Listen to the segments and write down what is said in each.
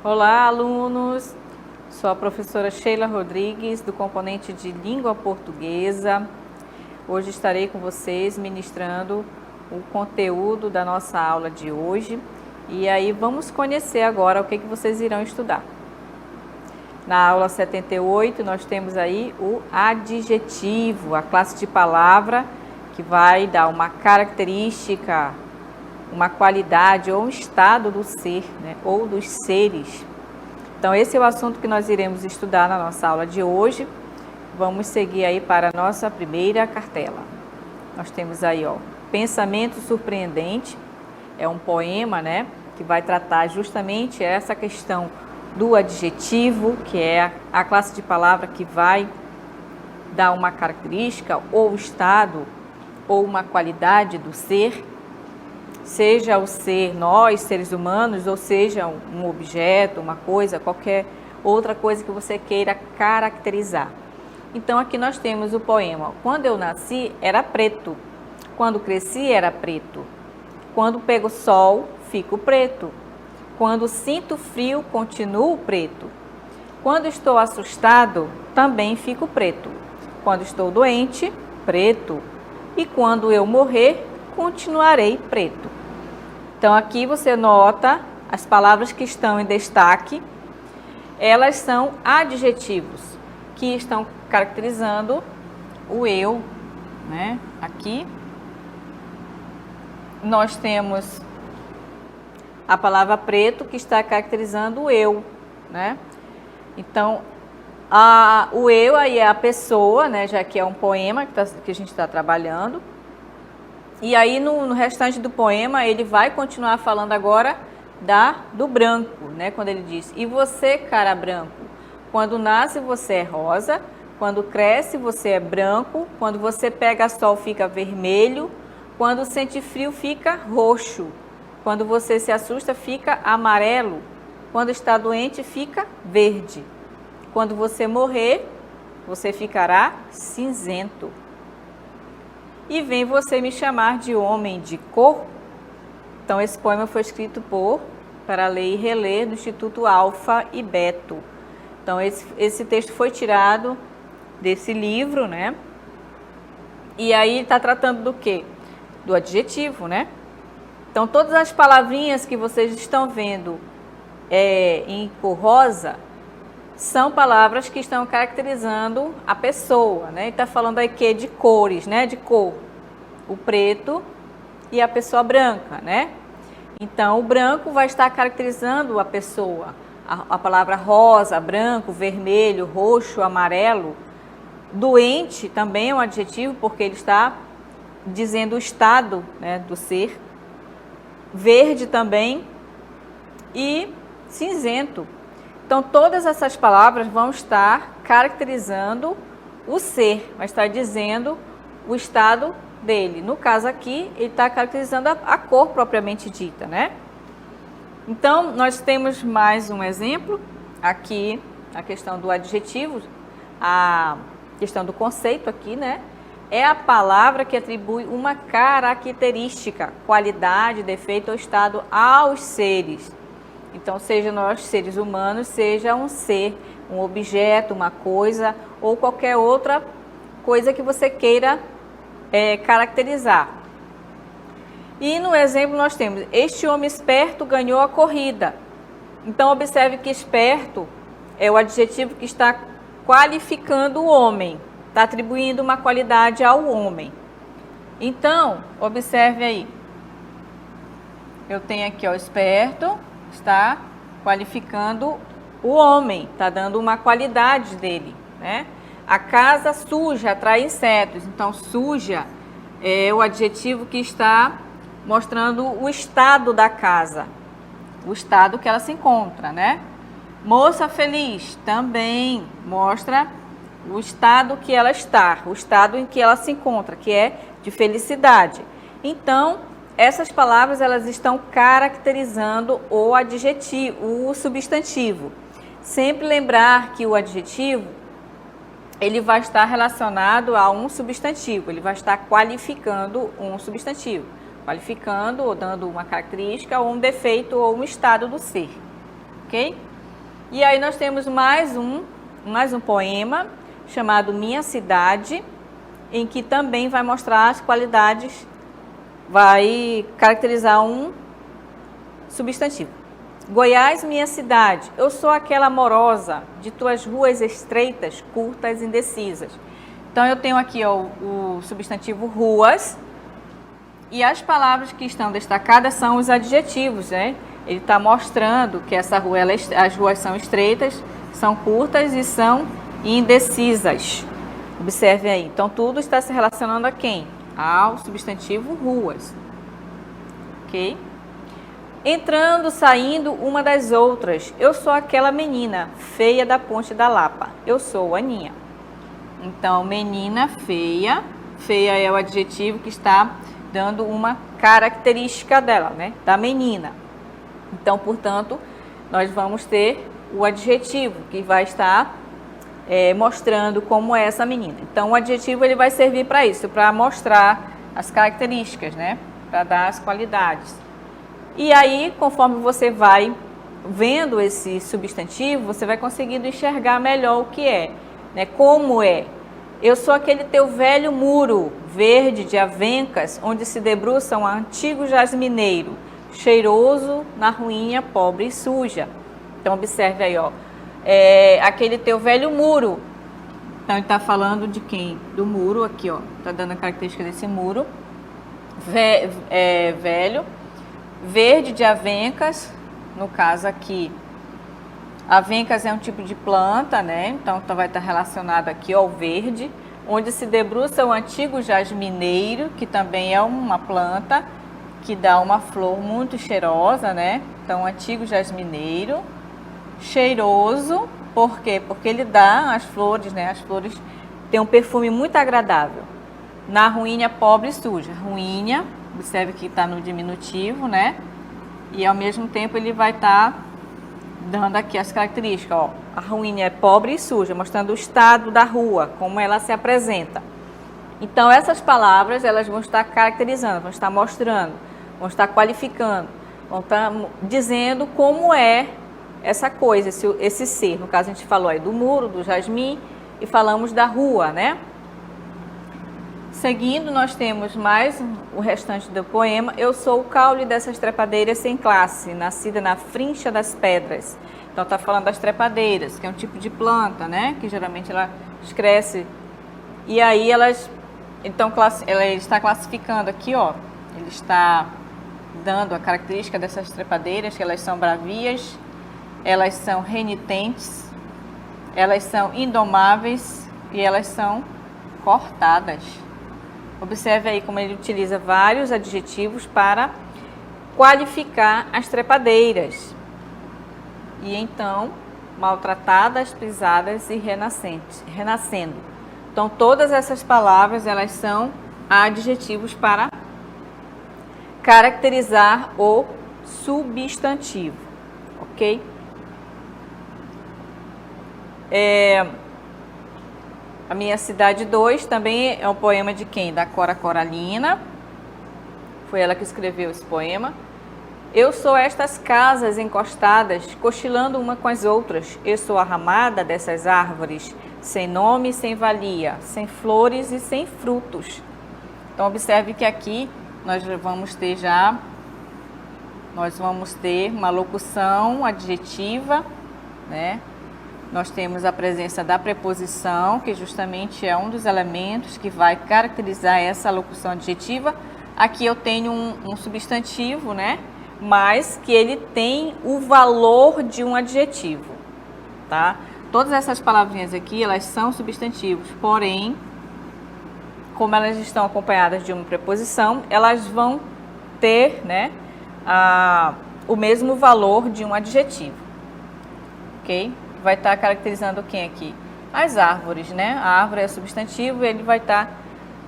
Olá, alunos! Sou a professora Sheila Rodrigues, do componente de Língua Portuguesa. Hoje estarei com vocês ministrando o conteúdo da nossa aula de hoje. E aí vamos conhecer agora o que vocês irão estudar. Na aula 78, nós temos aí o adjetivo, a classe de palavra que vai dar uma característica, uma qualidade ou um estado do ser, né, ou dos seres. Então, esse é o assunto que nós iremos estudar na nossa aula de hoje. Vamos seguir aí para a nossa primeira cartela. Nós temos aí, Pensamento Surpreendente. É um poema, né, que vai tratar justamente essa questão do adjetivo, que é a classe de palavra que vai dar uma característica ou estado ou uma qualidade do ser. Seja o ser nós, seres humanos, ou seja um objeto, uma coisa, qualquer outra coisa que você queira caracterizar. Então, aqui nós temos o poema. Quando eu nasci, era preto. Quando cresci, era preto. Quando pego sol, fico preto. Quando sinto frio, continuo preto. Quando estou assustado, também fico preto. Quando estou doente, preto. E quando eu morrer, continuarei preto. Então, aqui você nota as palavras que estão em destaque. Elas são adjetivos que estão caracterizando o eu, né? Aqui nós temos a palavra preto que está caracterizando o eu, né? Então, o eu aí é a pessoa, né? Já que é um poema que a gente está trabalhando. E aí, no restante do poema, ele vai continuar falando agora do branco, né? Quando ele diz, e você, cara branco, quando nasce você é rosa, quando cresce você é branco, quando você pega sol fica vermelho, quando sente frio fica roxo, quando você se assusta fica amarelo, quando está doente fica verde, quando você morrer, você ficará cinzento. E vem você me chamar de homem de cor. Então, esse poema foi escrito para ler e reler do Instituto Alfa e Beto. Então, esse texto foi tirado desse livro, né? E aí está tratando do quê? Do adjetivo, né? Então, todas as palavrinhas que vocês estão vendo em cor rosa são palavras que estão caracterizando a pessoa, né? Está falando aqui de cores, né? De cor. O preto e a pessoa branca, né? Então, o branco vai estar caracterizando a pessoa. A palavra rosa, branco, vermelho, roxo, amarelo. Doente também é um adjetivo, porque ele está dizendo o estado, né, do ser. Verde também. E cinzento. Então, todas essas palavras vão estar caracterizando o ser, vai estar dizendo o estado dele. No caso aqui, ele está caracterizando a cor propriamente dita, né? Então, nós temos mais um exemplo aqui, a questão do adjetivo, a questão do conceito aqui, né? É a palavra que atribui uma característica, qualidade, defeito ou estado aos seres. Então, seja nós seres humanos, seja um ser, um objeto, uma coisa ou qualquer outra coisa que você queira caracterizar. E no exemplo nós temos, este homem esperto ganhou a corrida. Então, observe que esperto é o adjetivo que está qualificando o homem, está atribuindo uma qualidade ao homem. Então, observe aí. Eu tenho aqui, esperto. Está qualificando o homem, está dando uma qualidade dele, né? A casa suja atrai insetos, então suja é o adjetivo que está mostrando o estado da casa, o estado que ela se encontra, né? Moça feliz também mostra o estado que ela está, o estado em que ela se encontra, que é de felicidade. Então, essas palavras elas estão caracterizando o adjetivo, o substantivo. Sempre lembrar que o adjetivo ele vai estar relacionado a um substantivo, ele vai estar qualificando um substantivo, qualificando ou dando uma característica ou um defeito ou um estado do ser, ok? E aí nós temos mais um poema chamado Minha Cidade, em que também vai mostrar as qualidades, vai caracterizar um substantivo. Goiás, minha cidade, eu sou aquela amorosa de tuas ruas estreitas, curtas, indecisas. Então eu tenho aqui ó, o substantivo ruas, e as palavras que estão destacadas são os adjetivos, né? Ele está mostrando que essa rua, as ruas são estreitas, são curtas e são indecisas. Observe aí. Então, tudo está se relacionando a quem? Ao substantivo ruas. Ok? Entrando, saindo uma das outras. Eu sou aquela menina feia da Ponte da Lapa. Eu sou a Aninha. Então, menina feia. Feia é o adjetivo que está dando uma característica dela, né? Da menina. Então, portanto, nós vamos ter o adjetivo que vai estar mostrando como é essa menina. Então, o adjetivo ele vai servir para isso, para mostrar as características, né? Para dar as qualidades. E aí, conforme você vai vendo esse substantivo, você vai conseguindo enxergar melhor o que é, né? Como é. Eu sou aquele teu velho muro verde de avencas, onde se debruça um antigo jasmineiro, cheiroso na ruinha, pobre e suja. Então, observe aí, ó. Aquele teu velho muro. Então, ele está falando de quem? Do muro aqui, ó. Está dando a característica desse muro. Velho. Verde de avencas. No caso aqui, avencas é um tipo de planta, né? Então, vai estar relacionado aqui ao verde. Onde se debruça o antigo jasmineiro, que também é uma planta que dá uma flor muito cheirosa, né? Então, antigo jasmineiro. Cheiroso, por quê? Porque ele dá as flores, né? As flores têm um perfume muito agradável. Na ruinha, pobre e suja. Ruinha, observe que está no diminutivo, né? E ao mesmo tempo ele vai estar dando aqui as características, ó. A ruinha é pobre e suja, mostrando o estado da rua, como ela se apresenta. Então, essas palavras, elas vão estar caracterizando, vão estar mostrando, vão estar qualificando, vão estar dizendo como é essa coisa, esse ser. No caso, a gente falou aí do muro, do jasmim, e falamos da rua, né? Seguindo, nós temos mais o restante do poema. Eu sou o caule dessas trepadeiras sem classe, nascida na frincha das pedras. Então, está falando das trepadeiras, que é um tipo de planta, né? Que geralmente ela cresce. E aí, então, ela está classificando aqui, ó. Ele está dando a característica dessas trepadeiras, que elas são bravias, elas são renitentes, elas são indomáveis e elas são cortadas. Observe aí como ele utiliza vários adjetivos para qualificar as trepadeiras. E então, maltratadas, pisadas e renascendo. Então, todas essas palavras, elas são adjetivos para caracterizar o substantivo, ok? A Minha Cidade 2 também é um poema de quem? Da Cora Coralina. Foi ela que escreveu esse poema. Eu sou estas casas encostadas, cochilando uma com as outras. Eu sou a ramada dessas árvores, sem nome e sem valia, sem flores e sem frutos. Então, observe que aqui nós vamos ter uma locução adjetiva, né? Nós temos a presença da preposição, que justamente é um dos elementos que vai caracterizar essa locução adjetiva. Aqui eu tenho um substantivo, né? Mas que ele tem o valor de um adjetivo, tá? Todas essas palavrinhas aqui, elas são substantivos, porém, como elas estão acompanhadas de uma preposição, elas vão ter, né, o mesmo valor de um adjetivo, ok? Vai estar caracterizando quem aqui? As árvores, né? A árvore é substantivo, ele vai estar,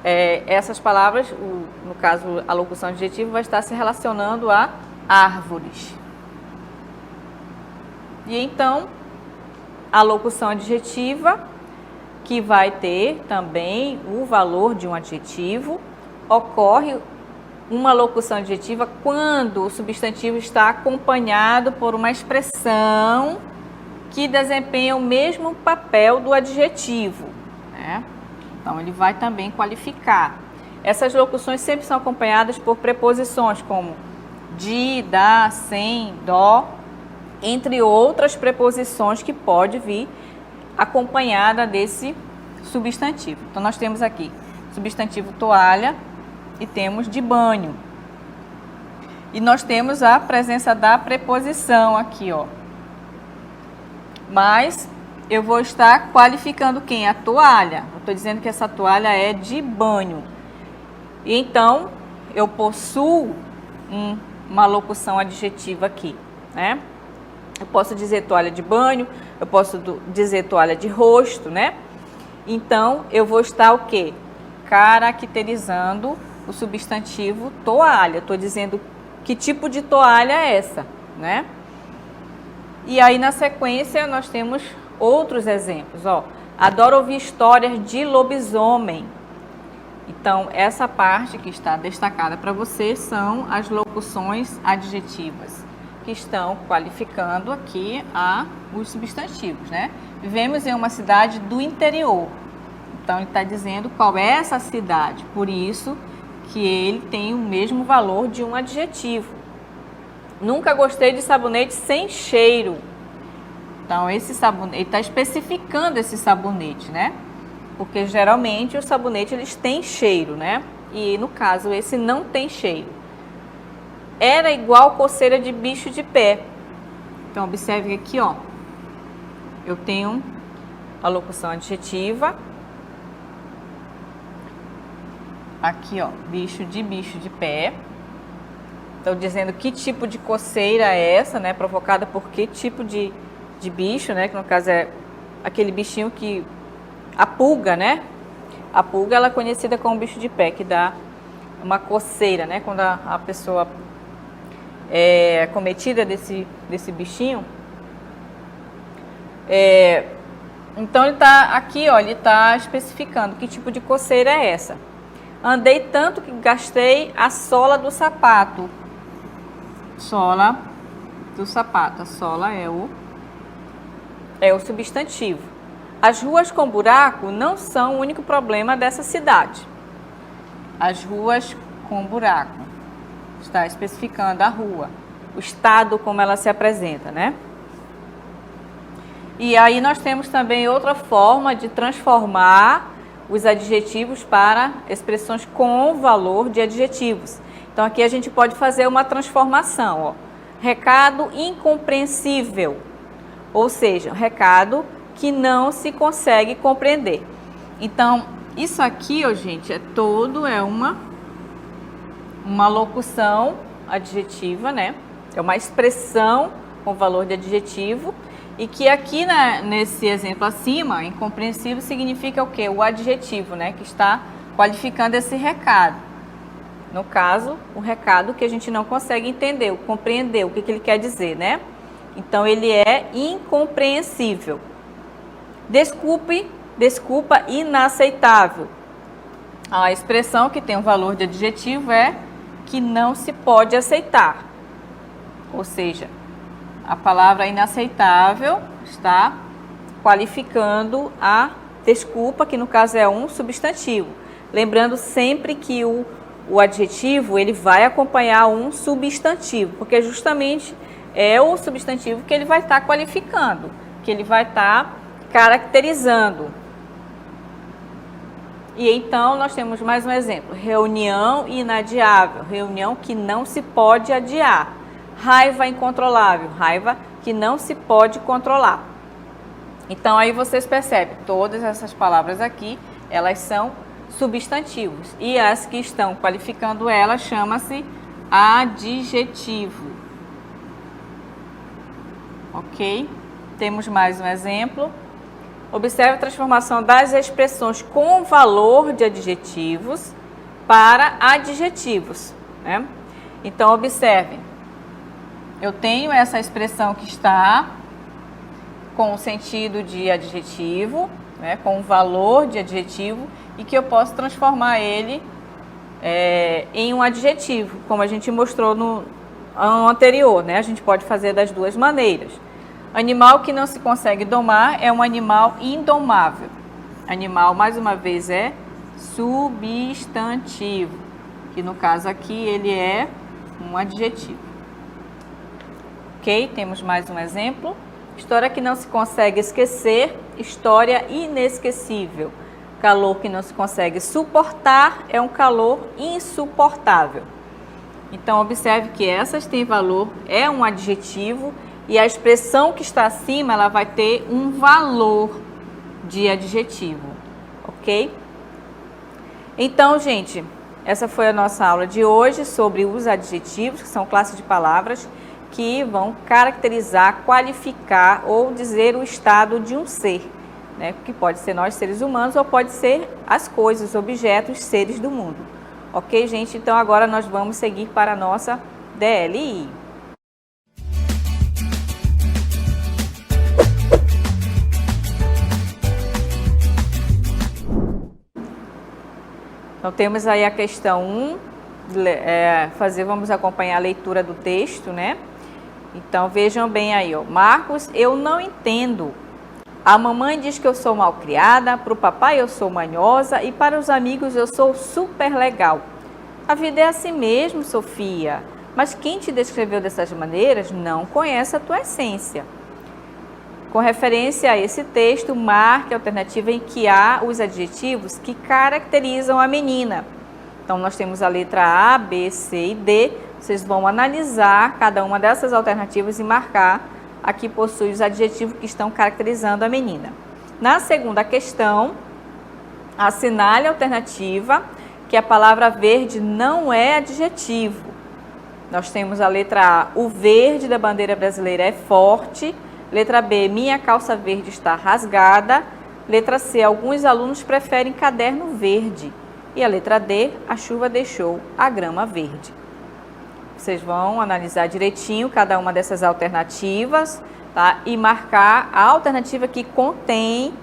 essas palavras, no caso a locução adjetiva, vai estar se relacionando a árvores. E então, a locução adjetiva, que vai ter também o valor de um adjetivo, ocorre uma locução adjetiva quando o substantivo está acompanhado por uma expressão que desempenha o mesmo papel do adjetivo, né? Então, ele vai também qualificar. Essas locuções sempre são acompanhadas por preposições como de, da, sem, dó, entre outras preposições que pode vir acompanhada desse substantivo. Então, nós temos aqui substantivo toalha e temos de banho. E nós temos a presença da preposição aqui, ó. Mas eu vou estar qualificando quem? A toalha. Eu estou dizendo que essa toalha é de banho. E então, eu possuo uma locução adjetiva aqui, né? Eu posso dizer toalha de banho, eu posso dizer toalha de rosto, né? Então, eu vou estar o quê? Caracterizando o substantivo toalha. Estou dizendo que tipo de toalha é essa, né? E aí, na sequência, nós temos outros exemplos, ó. Adoro ouvir histórias de lobisomem. Então, essa parte que está destacada para você são as locuções adjetivas, que estão qualificando aqui os substantivos, né? Vivemos em uma cidade do interior. Então, ele está dizendo qual é essa cidade, por isso que ele tem o mesmo valor de um adjetivo. Nunca gostei de sabonete sem cheiro. Então, esse sabonete, ele está especificando esse sabonete, né? Porque geralmente os sabonetes eles têm cheiro, né? E no caso esse não tem cheiro. Era igual coceira de bicho de pé. Então, observe aqui, ó. Eu tenho a locução adjetiva. Aqui, ó, bicho de pé. Estou dizendo que tipo de coceira é essa, né? Provocada por que tipo de bicho, né? Que no caso é aquele bichinho que... A pulga, né? A pulga ela é conhecida como bicho de pé, que dá uma coceira, né? Quando a pessoa é cometida desse bichinho. Então, ele está aqui, ó, ele está especificando que tipo de coceira é essa. Andei tanto que gastei a sola do sapato. Sola do sapato. A sola é o substantivo. As ruas com buraco não são o único problema dessa cidade. As ruas com buraco. Está especificando a rua. O estado como ela se apresenta, né? E aí nós temos também outra forma de transformar os adjetivos para expressões com valor de adjetivos. Então, aqui a gente pode fazer uma transformação, ó. Recado incompreensível, ou seja, recado que não se consegue compreender. Então, isso aqui, ó, gente, uma locução adjetiva, né? É uma expressão com valor de adjetivo e que aqui, nesse exemplo acima, incompreensível significa o quê? O adjetivo, né? Que está qualificando esse recado. No caso, o recado que a gente não consegue entender, compreender o que ele quer dizer, né? Então, ele é incompreensível. Desculpa inaceitável. A expressão que tem um valor de adjetivo é que não se pode aceitar. Ou seja, a palavra inaceitável está qualificando a desculpa, que no caso é um substantivo. Lembrando sempre que o adjetivo ele vai acompanhar um substantivo, porque justamente é o substantivo que ele vai estar qualificando, que ele vai estar caracterizando. E então nós temos mais um exemplo. Reunião inadiável, reunião que não se pode adiar. Raiva incontrolável, raiva que não se pode controlar. Então aí vocês percebem, todas essas palavras aqui, elas são substantivos. E as que estão qualificando elas chama-se adjetivo. Ok? Temos mais um exemplo. Observe a transformação das expressões com valor de adjetivos para adjetivos, né? Então, observe. Eu tenho essa expressão que está com o sentido de adjetivo, né, com o valor de adjetivo, e que eu posso transformar ele em um adjetivo, como a gente mostrou no ano anterior, né? A gente pode fazer das duas maneiras. Animal que não se consegue domar é um animal indomável. Animal, mais uma vez, é substantivo, que no caso aqui ele é um adjetivo. Ok? Temos mais um exemplo. História que não se consegue esquecer, história inesquecível. Calor que não se consegue suportar é um calor insuportável. Então, observe que essas têm valor, é um adjetivo, e a expressão que está acima, ela vai ter um valor de adjetivo, ok? Então, gente, essa foi a nossa aula de hoje sobre os adjetivos, que são classes de palavras que vão caracterizar, qualificar ou dizer o estado de um ser, né? Que pode ser nós, seres humanos, ou pode ser as coisas, objetos, seres do mundo. Ok, gente? Então, agora nós vamos seguir para a nossa DLI. Então, temos aí a questão 1, vamos acompanhar a leitura do texto, né? Então, vejam bem aí, ó. Marcos, eu não entendo. A mamãe diz que eu sou mal criada, para o papai eu sou manhosa e para os amigos eu sou super legal. A vida é assim mesmo, Sofia, mas quem te descreveu dessas maneiras não conhece a tua essência. Com referência a esse texto, marque a alternativa em que há os adjetivos que caracterizam a menina. Então, nós temos a letra A, B, C e D. Vocês vão analisar cada uma dessas alternativas e marcar a que possui os adjetivos que estão caracterizando a menina. Na segunda questão, assinale a alternativa que a palavra verde não é adjetivo. Nós temos a letra A, o verde da bandeira brasileira é forte. Letra B, minha calça verde está rasgada. Letra C, alguns alunos preferem caderno verde. E a letra D, a chuva deixou a grama verde. Vocês vão analisar direitinho cada uma dessas alternativas, tá? E marcar a alternativa que contém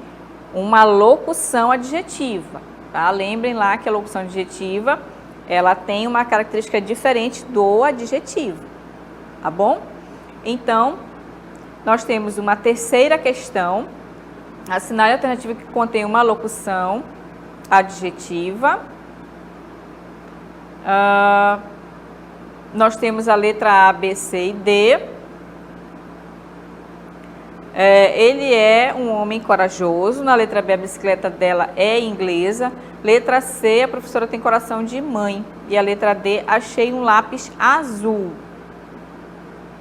uma locução adjetiva, tá? Lembrem lá que a locução adjetiva, ela tem uma característica diferente do adjetivo, tá bom? Então, nós temos uma terceira questão, assinale a alternativa que contém uma locução adjetiva. Nós temos a letra A, B, C e D. Ele é um homem corajoso. Na letra B, a bicicleta dela é inglesa. Letra C, a professora tem coração de mãe. E a letra D, achei um lápis azul.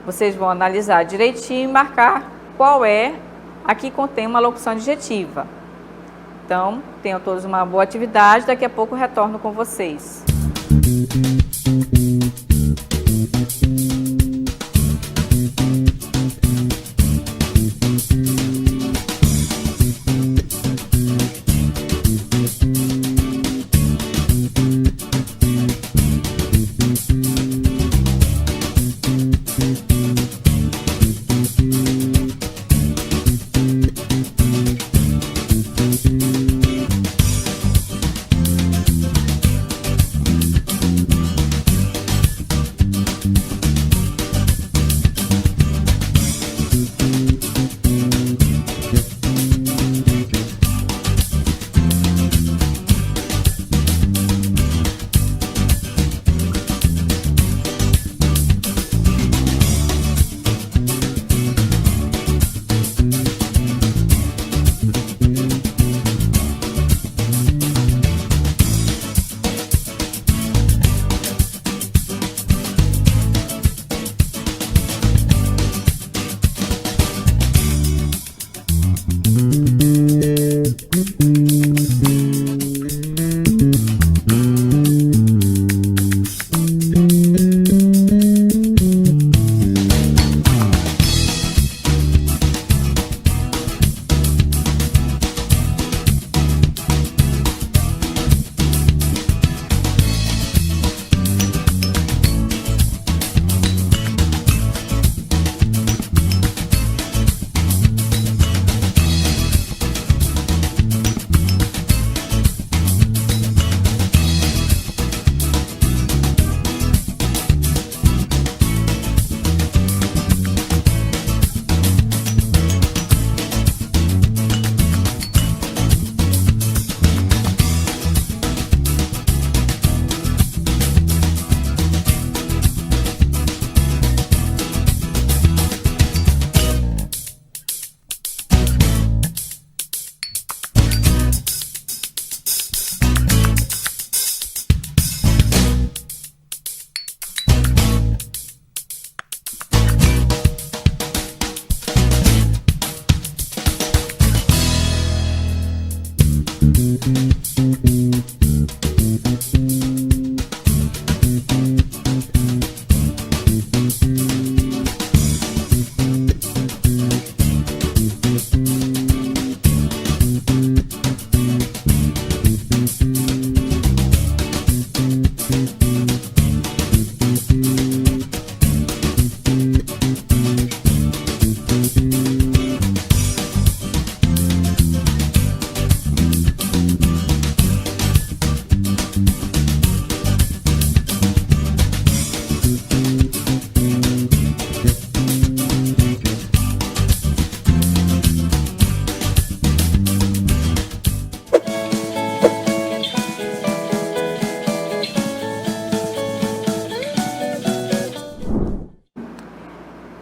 Vocês vão analisar direitinho e marcar qual é a que contém uma locução adjetiva. Então, tenham todos uma boa atividade. Daqui a pouco eu retorno com vocês.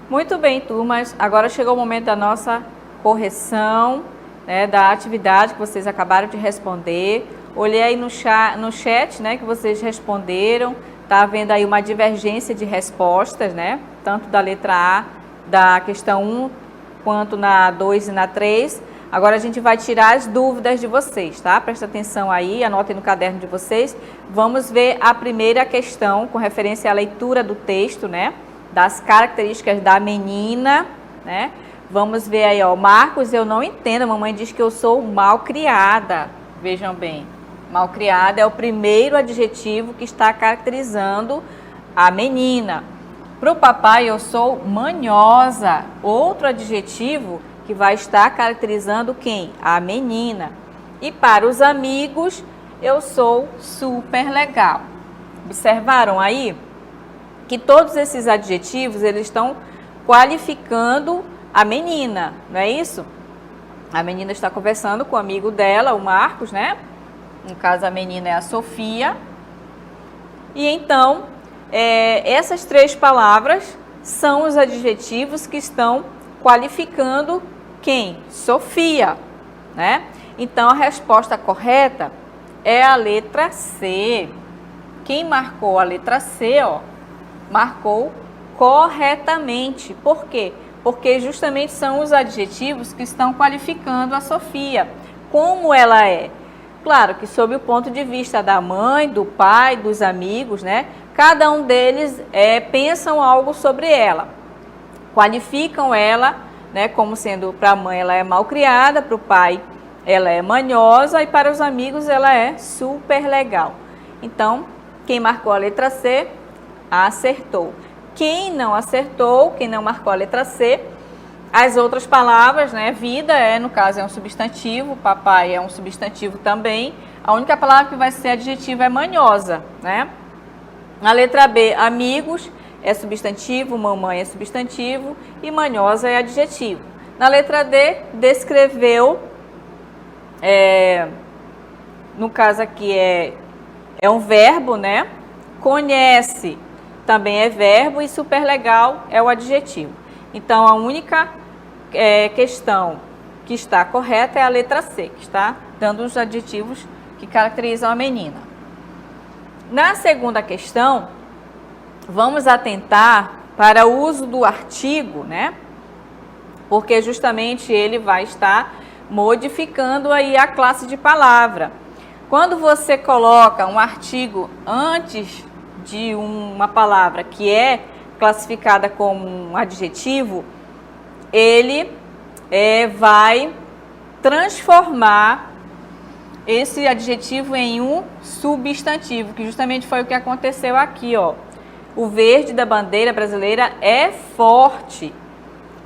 Muito bem, turmas. Agora chegou o momento da nossa correção, né, da atividade que vocês acabaram de responder. Olhei aí no chat, né, que vocês responderam. Tá havendo aí uma divergência de respostas, né? Tanto da letra A, da questão 1, quanto na 2 e na 3. Agora a gente vai tirar as dúvidas de vocês, tá? Presta atenção aí, anotem no caderno de vocês. Vamos ver a primeira questão com referência à leitura do texto, né? Das características da menina, né? Vamos ver aí, ó. Marcos, eu não entendo. A mamãe diz que eu sou mal criada. Vejam bem. Mal criada é o primeiro adjetivo que está caracterizando a menina. Para o papai, eu sou manhosa. Outro adjetivo que vai estar caracterizando quem? A menina. E para os amigos, eu sou super legal. Observaram aí que todos esses adjetivos, eles estão qualificando a menina, não é isso? A menina está conversando com o amigo dela, o Marcos, né? No caso, a menina é a Sofia. E então, essas três palavras são os adjetivos que estão qualificando quem? Sofia, né? Então, a resposta correta é a letra C. Quem marcou a letra C, ó, marcou corretamente. Por quê? Porque justamente são os adjetivos que estão qualificando a Sofia. Como ela é? Claro que sob o ponto de vista da mãe, do pai, dos amigos, né? Cada um deles pensam algo sobre ela. Qualificam ela, né? Como sendo, para a mãe ela é mal criada, para o pai ela é manhosa e para os amigos ela é super legal. Então, quem marcou a letra C, acertou. Quem não acertou, quem não marcou a letra C, as outras palavras, né? Vida no caso, é um substantivo, papai é um substantivo também. A única palavra que vai ser adjetivo é manhosa, né? Na letra B, amigos é substantivo, mamãe é substantivo e manhosa é adjetivo. Na letra D, descreveu, no caso aqui é um verbo, né? Conhece também é verbo e super legal é o adjetivo. Então, a única questão que está correta é a letra C, que está dando os adjetivos que caracterizam a menina. Na segunda questão, vamos atentar para o uso do artigo, né? Porque justamente ele vai estar modificando aí a classe de palavra. Quando você coloca um artigo antes de uma palavra que é classificada como um adjetivo, ele vai transformar esse adjetivo em um substantivo, que justamente foi o que aconteceu aqui, ó. O verde da bandeira brasileira é forte.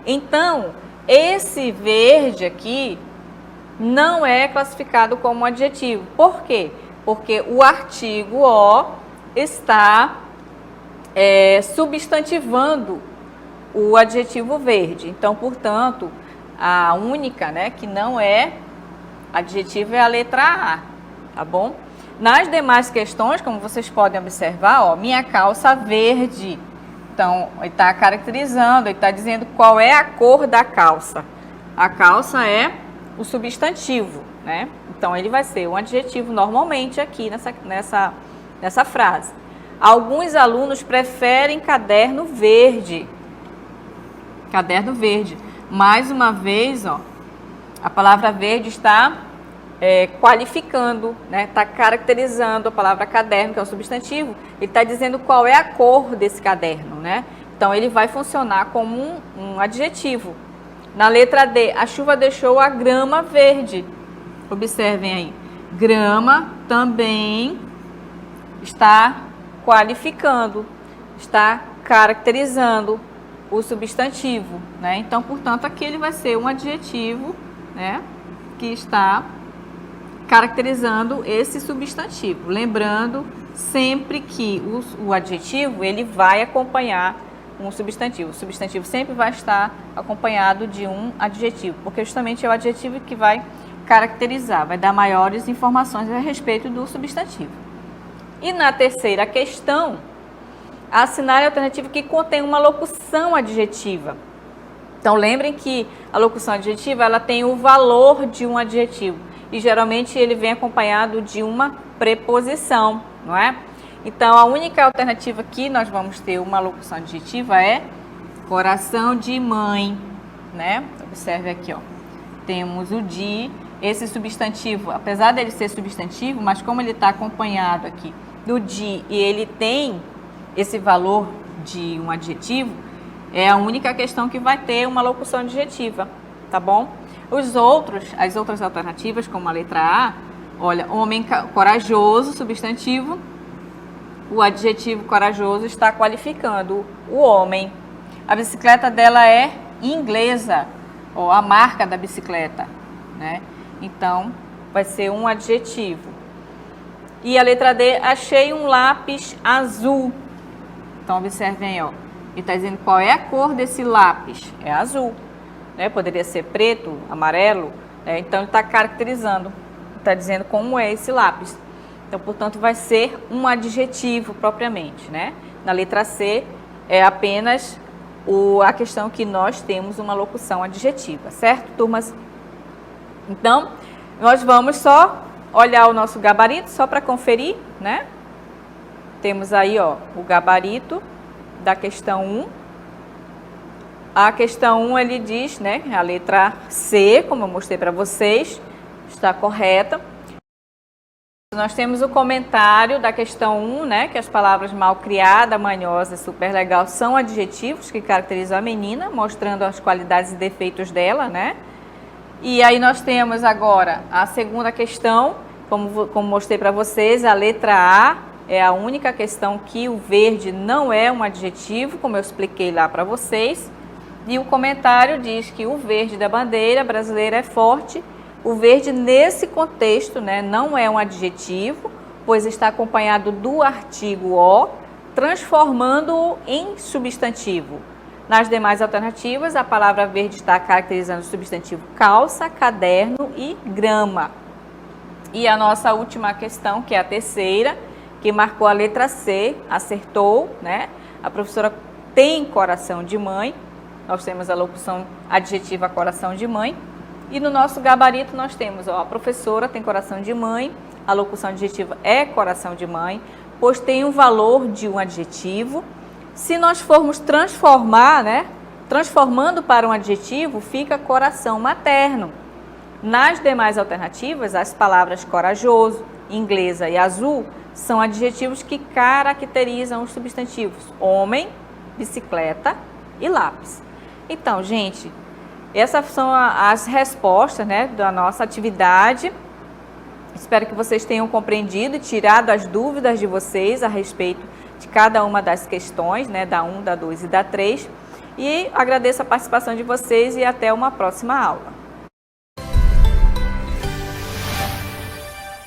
Então, esse verde aqui não é classificado como adjetivo. Por quê? Porque o artigo o está substantivando o adjetivo verde. Então, portanto, a única, né, que não é adjetivo é a letra A, tá bom? Nas demais questões, como vocês podem observar, ó, minha calça verde. Então, ele está caracterizando, ele está dizendo qual é a cor da calça. A calça é o substantivo, né? Então, ele vai ser um adjetivo normalmente aqui nessa frase. Alguns alunos preferem caderno verde. Caderno verde. Mais uma vez, ó, a palavra verde está qualificando, né? Está caracterizando a palavra caderno, que é o substantivo, ele está dizendo qual é a cor desse caderno, né? Então, ele vai funcionar como um adjetivo. Na letra D, a chuva deixou a grama verde. Observem aí. Grama também está qualificando, está caracterizando o substantivo, né? Então, portanto, aqui ele vai ser um adjetivo, né? Que está caracterizando esse substantivo. Lembrando sempre que o adjetivo, ele vai acompanhar um substantivo. O substantivo sempre vai estar acompanhado de um adjetivo, porque justamente é o adjetivo que vai caracterizar, vai dar maiores informações a respeito do substantivo. E na terceira questão, assinale a alternativa que contém uma locução adjetiva. Então, lembrem que a locução adjetiva, ela tem o valor de um adjetivo. E, geralmente, ele vem acompanhado de uma preposição, não é? Então, a única alternativa que nós vamos ter uma locução adjetiva é coração de mãe, né? Observe aqui, ó. Temos o de, esse substantivo, apesar dele ser substantivo, mas como ele está acompanhado aqui do de e ele tem esse valor de um adjetivo, é a única questão que vai ter uma locução adjetiva, tá bom? As outras alternativas, como a letra A, olha, homem corajoso, substantivo, o adjetivo corajoso está qualificando o homem. A bicicleta dela é inglesa, ó, a marca da bicicleta, né? Então, vai ser um adjetivo. E a letra D, achei um lápis azul. Então, observem aí, ó. Ele está dizendo qual é a cor desse lápis. É azul, né? Poderia ser preto, amarelo, né? Então, ele está caracterizando, está dizendo como é esse lápis. Então, portanto, vai ser um adjetivo propriamente, né? Na letra C, é apenas a questão que nós temos uma locução adjetiva, certo, turmas? Então, nós vamos só olhar o nosso gabarito, só para conferir, né? Temos aí, ó, o gabarito da questão 1. A questão 1, ele diz, né, a letra C, como eu mostrei para vocês, está correta. Nós temos o comentário da questão 1, né, que as palavras malcriada, manhosa, super legal são adjetivos que caracterizam a menina, mostrando as qualidades e defeitos dela, né? E aí nós temos agora a segunda questão, como mostrei para vocês, a letra A é a única questão que o verde não é um adjetivo, como eu expliquei lá para vocês. E o comentário diz que o verde da bandeira brasileira é forte. O verde nesse contexto, né, não é um adjetivo, pois está acompanhado do artigo o, transformando-o em substantivo. Nas demais alternativas, a palavra verde está caracterizando o substantivo calça, caderno e grama. E a nossa última questão, que é a terceira, que marcou a letra C, acertou, né? A professora tem coração de mãe. Nós temos a locução adjetiva coração de mãe. E no nosso gabarito nós temos, ó, a professora tem coração de mãe, a locução adjetiva é coração de mãe, pois tem um valor de um adjetivo. Se nós formos transformar, né, transformando para um adjetivo, fica coração materno. Nas demais alternativas, as palavras corajoso, inglesa e azul são adjetivos que caracterizam os substantivos homem, bicicleta e lápis. Então, gente, essas são as respostas, né, da nossa atividade. Espero que vocês tenham compreendido e tirado as dúvidas de vocês a respeito de cada uma das questões, né, da 1, da 2 e da 3. E agradeço a participação de vocês e até uma próxima aula.